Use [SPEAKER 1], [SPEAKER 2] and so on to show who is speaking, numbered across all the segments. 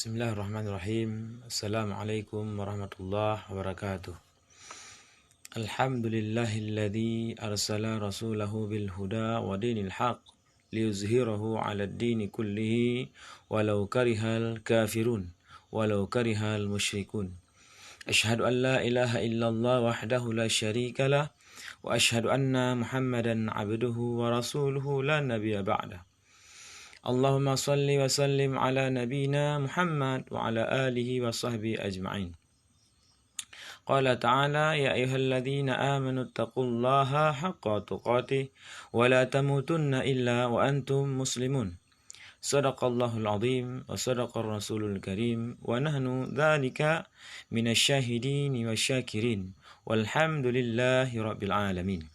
[SPEAKER 1] Bismillahirrahmanirrahim. Assalamualaikum warahmatullahi wabarakatuh. Alhamdulillahilladzi arsala rasulahu bil huda wa dinil haq liyuzhirahu 'alad dini kullihi walau karihal kafirun walau karihal musyrikun. Asyhadu an la ilaha illallah wahdahu la syarikalah wa asyhadu anna Muhammadan 'abduhu wa rasuluhu la nabiyya ba'dah. Allahumma salli wa sallim ala nabina Muhammad wa ala alihi wa sahbihi ajma'in. Qala ta'ala ya ayyuhalladzina amanu taqullaha haqqa tuqatih wa la tamutunna illa wa antum muslimun. Sadaqallahul azim wa sadaqar rasulul karim wa nahnu dzalika minasyahidin wasyakirin walhamdulillahi rabbil alamin.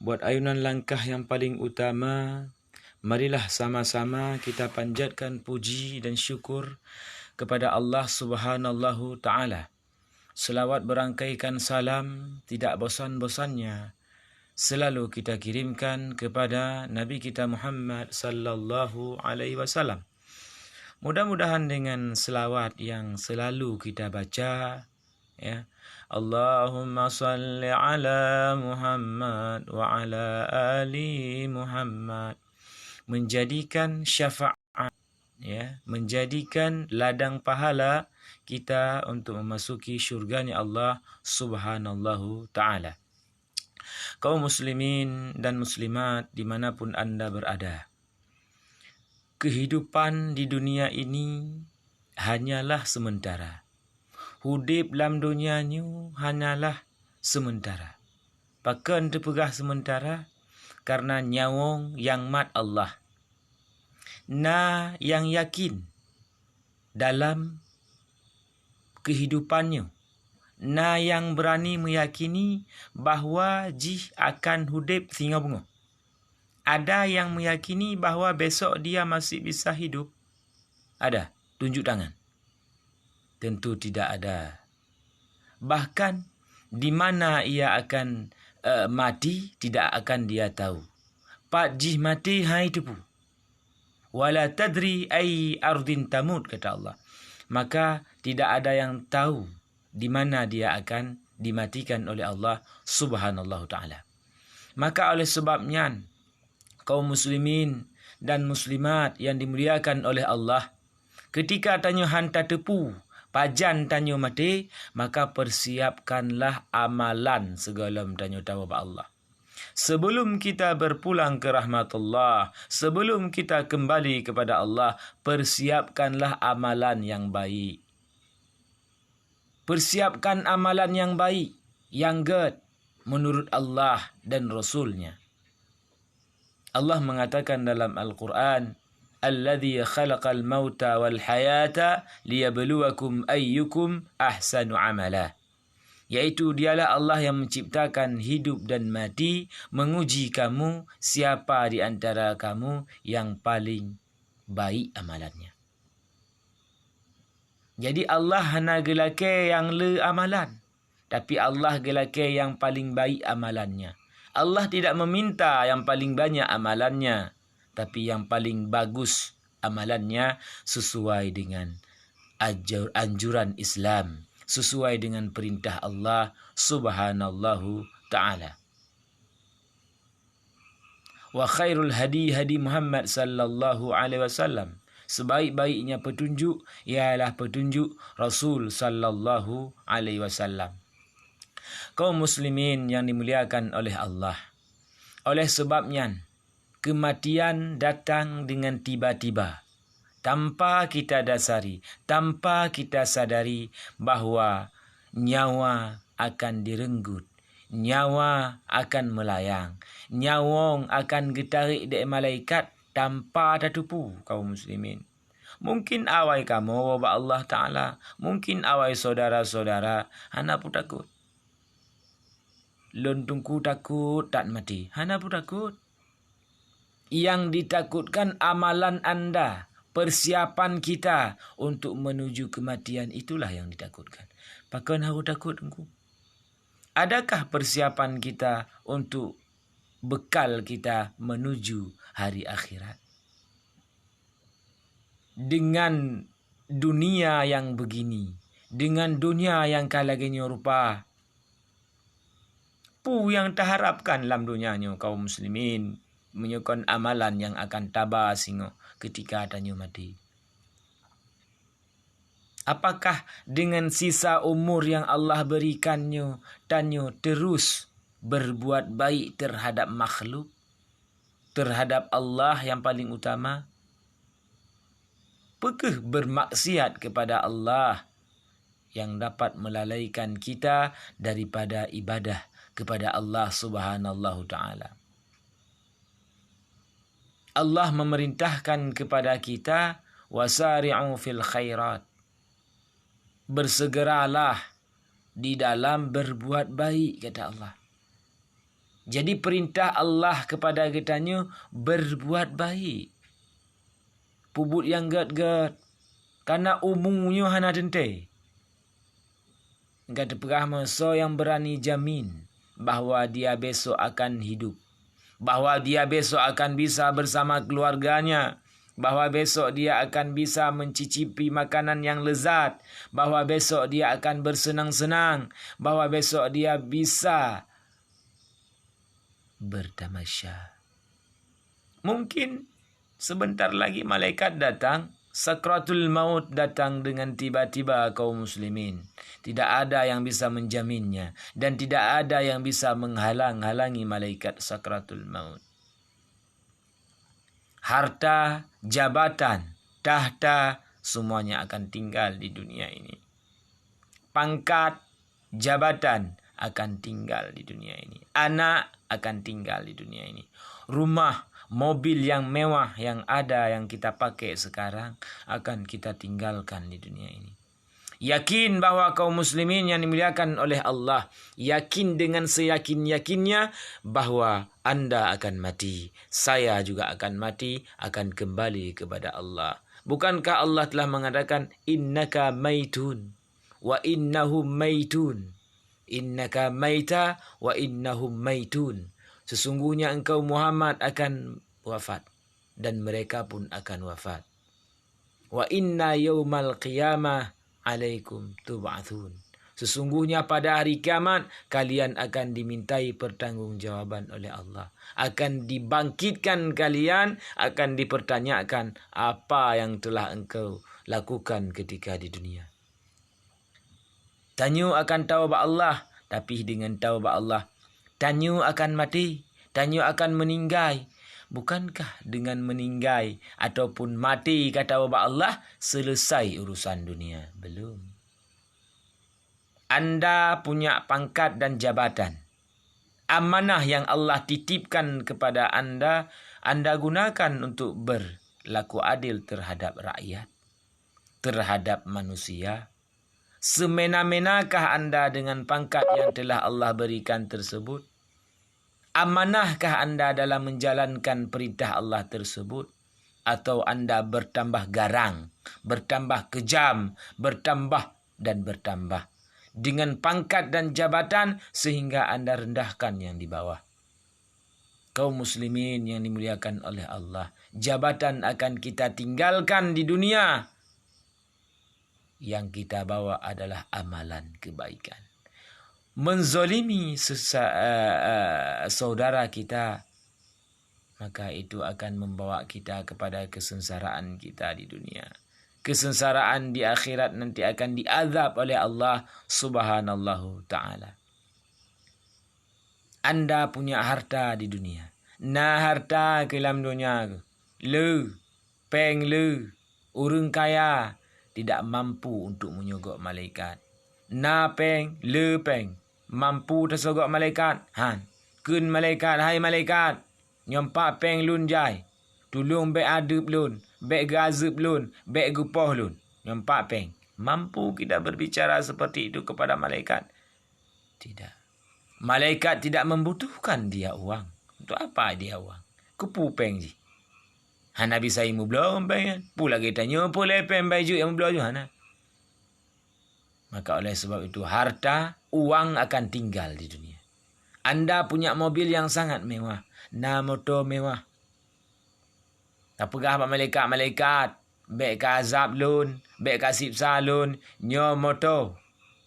[SPEAKER 1] Buat ayunan langkah yang paling utama, marilah sama-sama kita panjatkan puji dan syukur kepada Allah Subhanahu Ta'ala. Selawat berangkaikan salam tidak bosan-bosannya selalu kita kirimkan kepada Nabi kita Muhammad sallallahu alaihi wasallam. Mudah-mudahan dengan selawat yang selalu kita baca, ya, Allahumma salli ala Muhammad wa ala ali Muhammad, menjadikan syafaat, ya, menjadikan ladang pahala kita untuk memasuki syurganya Allah Subhanahu Ta'ala. Kaum muslimin dan muslimat dimanapun anda berada, kehidupan di dunia ini hanyalah sementara. Hudib dalam dunia ni hanyalah sementara. Pakan terpegah sementara karena nyawong yang mat Allah. Na yang yakin dalam kehidupannya. Na yang berani meyakini bahawa jih akan hudib sehingga bunga. Ada yang meyakini bahawa besok dia masih bisa hidup. Ada? Tunjuk tangan. Tentu tidak ada. Bahkan di mana ia akan mati tidak akan dia tahu. Pak jih mati hai tepu. Wala tadri ai ardin tamut, kata Allah. Maka tidak ada yang tahu di mana dia akan dimatikan oleh Allah Subhanahu Ta'ala. Maka oleh sebabnya kaum muslimin dan muslimat yang dimuliakan oleh Allah, ketika tanya hanta tepu pajan tanya mati, maka persiapkanlah amalan segala tanya tahu kepada Allah. Sebelum kita berpulang ke rahmat Allah, sebelum kita kembali kepada Allah, persiapkanlah amalan yang baik. Persiapkan amalan yang baik, yang good menurut Allah dan Rasulnya. Allah mengatakan dalam Al-Quran, Alladhi khalaqal mauta wal hayata liyabluwakum ayyukum ahsanu amala. Yaitu dialah Allah yang menciptakan hidup dan mati, menguji kamu siapa di antara kamu yang paling baik amalannya. Jadi Allah hanya gelake yang le amalan, tapi Allah gelake yang paling baik amalannya. Allah tidak meminta yang paling banyak amalannya, tapi yang paling bagus amalannya sesuai dengan anjuran Islam, sesuai dengan perintah Allah Subhanahu Ta'ala. Wa khairul hadi hadi Muhammad sallallahu alaihi wasallam. Sebaik-baiknya petunjuk ialah petunjuk Rasul sallallahu alaihi wasallam. Kaum muslimin yang dimuliakan oleh Allah, oleh sebabnya kematian datang dengan tiba-tiba, tanpa kita dasari, tanpa kita sadari bahawa nyawa akan direnggut, nyawa akan melayang, nyawong akan getarik dari malaikat tanpa tertupu. Kaum muslimin, mungkin awai kamu wabak Allah Ta'ala, mungkin awai saudara-saudara, hana pun takut. Lontungku takut tak mati, hana pun takut. Yang ditakutkan amalan anda, persiapan kita untuk menuju kematian, itulah yang ditakutkan. Pakan harus takut engkau. Adakah persiapan kita untuk bekal kita menuju hari akhirat? Dengan dunia yang begini, dengan dunia yang kalagenya rupa, pu yang terharapkan dalam dunianya kaum muslimin, menyokong amalan yang akan tabah singo ketika tanya mati. Apakah dengan sisa umur yang Allah berikannya, tanya terus berbuat baik terhadap makhluk, terhadap Allah yang paling utama? Apakah bermaksiat kepada Allah yang dapat melalaikan kita daripada ibadah kepada Allah Subhanahu Ta'ala? Allah memerintahkan kepada kita, wasari'u fil khairat. Bersegeralah di dalam berbuat baik, kata Allah. Jadi perintah Allah kepada kitanya berbuat baik. Pubut yang gad-gad. Karena umumnya hana dente. Kata perahma, so yang berani jamin bahawa dia besok akan hidup. Bahawa dia besok akan bisa bersama keluarganya. Bahawa besok dia akan bisa mencicipi makanan yang lezat. Bahawa besok dia akan bersenang-senang. Bahawa besok dia bisa bertamasya. Mungkin sebentar lagi malaikat datang, sakratul maut datang dengan tiba-tiba kaum muslimin. Tidak ada yang bisa menjaminnya. Dan tidak ada yang bisa menghalang-halangi malaikat sakratul maut. Harta, jabatan, tahta, semuanya akan tinggal di dunia ini. Pangkat, jabatan akan tinggal di dunia ini. Anak akan tinggal di dunia ini. Rumah, mobil yang mewah yang ada yang kita pakai sekarang akan kita tinggalkan di dunia ini. Yakin bahawa kaum muslimin yang dimuliakan oleh Allah, yakin dengan seyakin-yakinnya bahawa anda akan mati, saya juga akan mati, akan kembali kepada Allah. Bukankah Allah telah mengatakan, innaka maitun wa innahum maitun. Innaka maita wa innahum maitun. Sesungguhnya engkau Muhammad akan wafat dan mereka pun akan wafat. Wa inna yaumal qiyamah alaikum tub'athun. Sesungguhnya pada hari kiamat kalian akan dimintai pertanggungjawaban oleh Allah. Akan dibangkitkan kalian, akan dipertanyakan apa yang telah engkau lakukan ketika di dunia. Tanya akan taubat Allah, tapi dengan taubat Allah. Tanya akan mati, tanya akan meninggal. Bukankah dengan meninggal ataupun mati kata Allah selesai urusan dunia? Belum. Anda punya pangkat dan jabatan. Amanah yang Allah titipkan kepada anda, anda gunakan untuk berlaku adil terhadap rakyat, terhadap manusia. Semena-menakah anda dengan pangkat yang telah Allah berikan tersebut? Amanahkah anda dalam menjalankan perintah Allah tersebut? Atau anda bertambah garang, bertambah kejam, bertambah dan bertambah dengan pangkat dan jabatan sehingga anda rendahkan yang di bawah? Kaum muslimin yang dimuliakan oleh Allah, jabatan akan kita tinggalkan di dunia. Yang kita bawa adalah amalan kebaikan. Menzolimi saudara kita, maka itu akan membawa kita kepada kesengsaraan kita di dunia. Kesengsaraan di akhirat nanti akan diazab oleh Allah Subhanahu Ta'ala. Anda punya harta di dunia. Nah harta ke dalam dunia. Lu, peng lu, orang kaya tidak mampu untuk menyogok malaikat. Na peng, le peng, mampu tersogok malaikat. Han, kun malaikat, hai malaikat, nyompak peng lun jai. Tolong bek adub lun, bek gazub lun, bek gupoh lun. Nyompak peng. Mampu kita berbicara seperti itu kepada malaikat? Tidak. Malaikat tidak membutuhkan dia uang. Untuk apa dia uang? Kupu peng je. Hana bisa imu belum peng. Pula kita tanya boleh peng baju yang belum hana. Maka oleh sebab itu harta, uang akan tinggal di dunia. Anda punya mobil yang sangat mewah. Na motor mewah. Apakah malaikat-malaikat Bek ka azab lun, bek ka sipsa lun, nyo motor.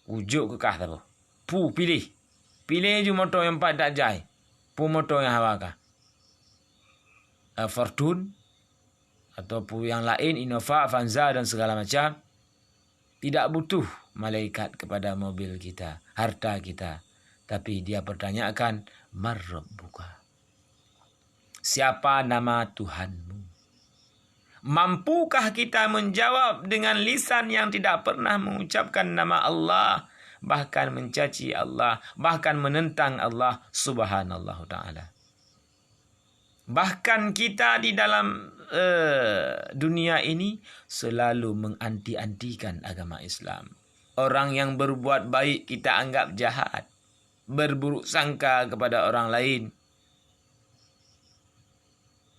[SPEAKER 1] Ujuk ke kah tu. Pu pilih. Pilih je motor yang 4 darjah. Pu motor yang hawa kah. Fortune ataupun yang lain, Innova, Avanza dan segala macam. Tidak butuh malaikat kepada mobil kita, harta kita. Tapi dia pertanyakan, Man Rabbuka? Siapa nama Tuhanmu? Mampukah kita menjawab dengan lisan yang tidak pernah mengucapkan nama Allah, bahkan mencaci Allah, bahkan menentang Allah subhanallah ta'ala. Bahkan kita di dalam dunia ini selalu menganti-antikan agama Islam. Orang yang berbuat baik kita anggap jahat, berburuk sangka kepada orang lain.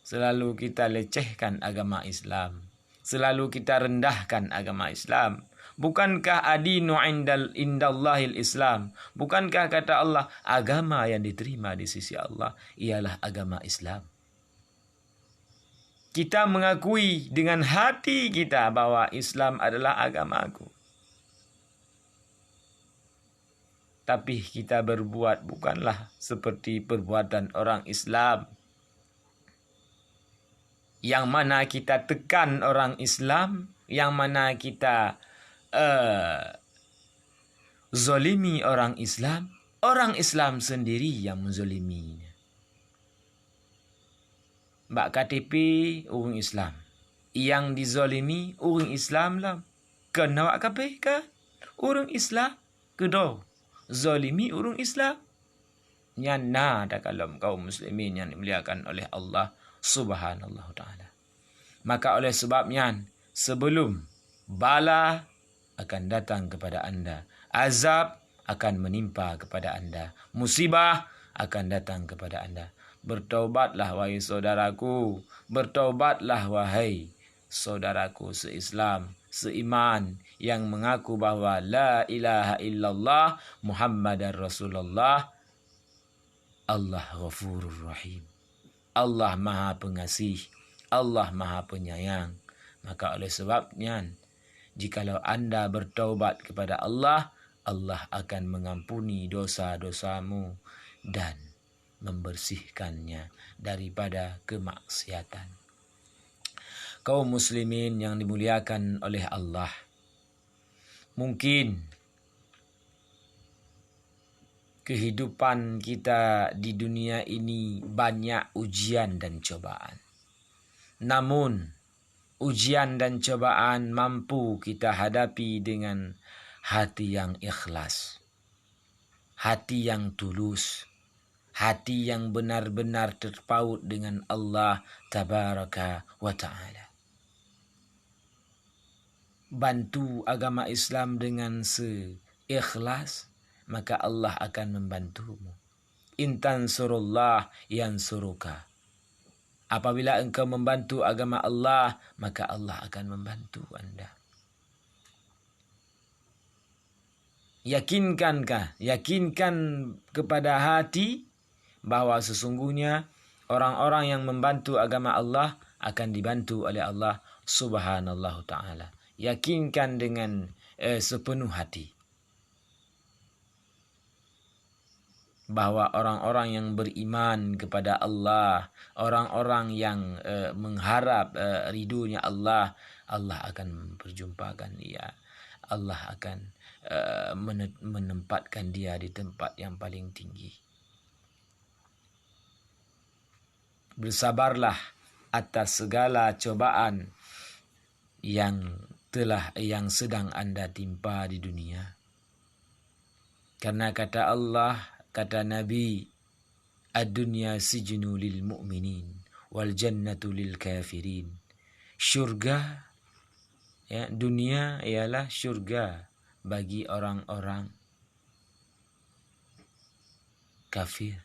[SPEAKER 1] Selalu kita lecehkan agama Islam. Selalu kita rendahkan agama Islam. Bukankah adinu indallahil Islam? Bukankah kata Allah, agama yang diterima di sisi Allah ialah agama Islam? Kita mengakui dengan hati kita bahwa Islam adalah agamaku. Tapi kita berbuat bukanlah seperti perbuatan orang Islam, yang mana kita tekan orang Islam, yang mana kita zolimi orang Islam sendiri yang menzoliminya. Bak KTP orang Islam, yang dizolimi orang Islam lah. Kena wak KPK orang Islam, kedo zolimi orang Islam. Nyana dah kalam kaum muslimin yang dimuliakan oleh Allah subhanallah ta'ala. Maka oleh sebabnya, sebelum bala akan datang kepada anda, azab akan menimpa kepada anda, musibah akan datang kepada anda. Bertaubatlah wahai saudaraku, bertaubatlah wahai saudaraku seislam, seiman, yang mengaku bahawa la ilaha illallah Muhammadar Rasulullah. Allah Ghafurur Rahim. Allah Maha Pengasih, Allah Maha Penyayang. Maka oleh sebabnya, jikalau anda bertaubat kepada Allah, Allah akan mengampuni dosa-dosamu dan membersihkannya daripada kemaksiatan. Kaum muslimin yang dimuliakan oleh Allah, mungkin kehidupan kita di dunia ini banyak ujian dan cobaan. Namun, ujian dan cobaan mampu kita hadapi dengan hati yang ikhlas, hati yang tulus, hati yang benar-benar terpaut dengan Allah Tabaraka wa Ta'ala. Bantu agama Islam dengan seikhlas, maka Allah akan membantumu. Intan surullah yansuruka. Apabila engkau membantu agama Allah, maka Allah akan membantu anda. Yakinkan kepada hati bahawa sesungguhnya orang-orang yang membantu agama Allah akan dibantu oleh Allah subhanallahu ta'ala. Yakinkan dengan sepenuh hati bahawa orang-orang yang beriman kepada Allah, orang-orang yang mengharap ridhonya Allah, Allah akan memperjumpakan dia. Allah akan menempatkan dia di tempat yang paling tinggi. Bersabarlah atas segala cobaan yang sedang anda timpa di dunia. Karena kata Allah, kata Nabi, ad-dunya sijnu lil mu'minin wal jannatu lil kafirin. Syurga, ya, dunia ialah syurga bagi orang-orang kafir,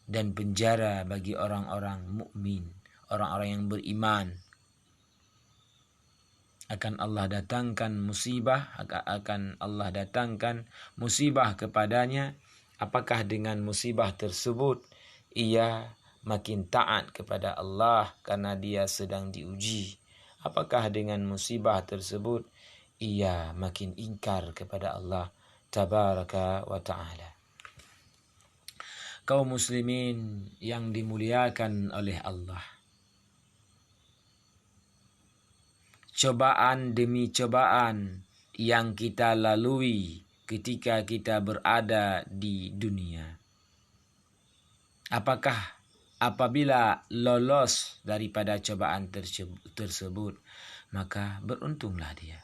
[SPEAKER 1] dan penjara bagi orang-orang mukmin, orang-orang yang beriman. Akan Allah datangkan musibah, akan Allah datangkan musibah kepadanya. Apakah dengan musibah tersebut ia makin taat kepada Allah karena dia sedang diuji, apakah dengan musibah tersebut ia makin ingkar kepada Allah Tabaraka wa Ta'ala. Kaum muslimin yang dimuliakan oleh Allah, cobaan demi cobaan yang kita lalui ketika kita berada di dunia, apakah apabila lolos daripada cobaan tersebut, maka beruntunglah dia.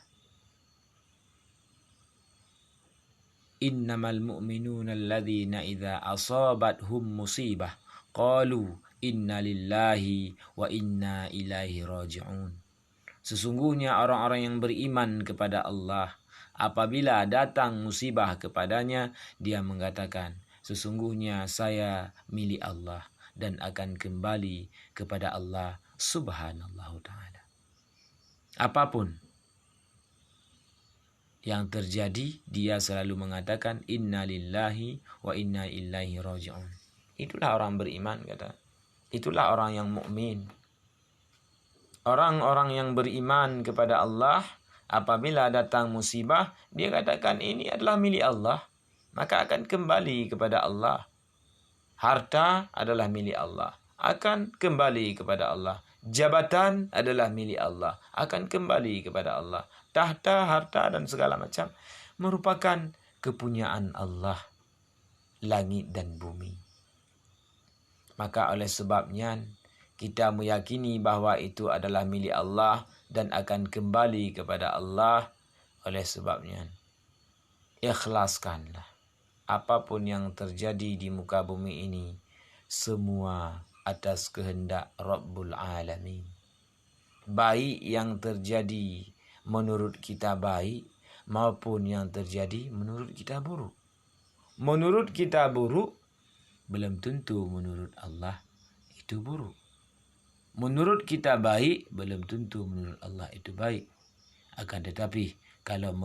[SPEAKER 1] Innamal mu'minuna alladzina idza asabathum musibah qalu inna lillahi wa inna ilaihi raji'un. Sesungguhnya orang-orang yang beriman kepada Allah, apabila datang musibah kepadanya, dia mengatakan, sesungguhnya saya milik Allah dan akan kembali kepada Allah Subhanahu Ta'ala. Apapun yang terjadi, dia selalu mengatakan inna lillahi wa inna ilaihi raji'un. Itulah orang beriman, kata. Itulah orang yang mukmin. Orang-orang yang beriman kepada Allah, apabila datang musibah, dia katakan ini adalah milik Allah, maka akan kembali kepada Allah. Harta adalah milik Allah, akan kembali kepada Allah. Jabatan adalah milik Allah, akan kembali kepada Allah. Tahta, harta dan segala macam merupakan kepunyaan Allah, langit dan bumi. Maka oleh sebabnya kita meyakini bahwa itu adalah milik Allah dan akan kembali kepada Allah. Oleh sebabnya ikhlaskanlah apapun yang terjadi di muka bumi ini, semua atas kehendak Rabbul Alamin. Baik yang terjadi menurut kita baik, maupun yang terjadi menurut kita buruk. Menurut kita buruk, belum tentu menurut Allah itu buruk. Menurut kita baik, belum tentu menurut Allah itu baik. Akan tetapi, kalau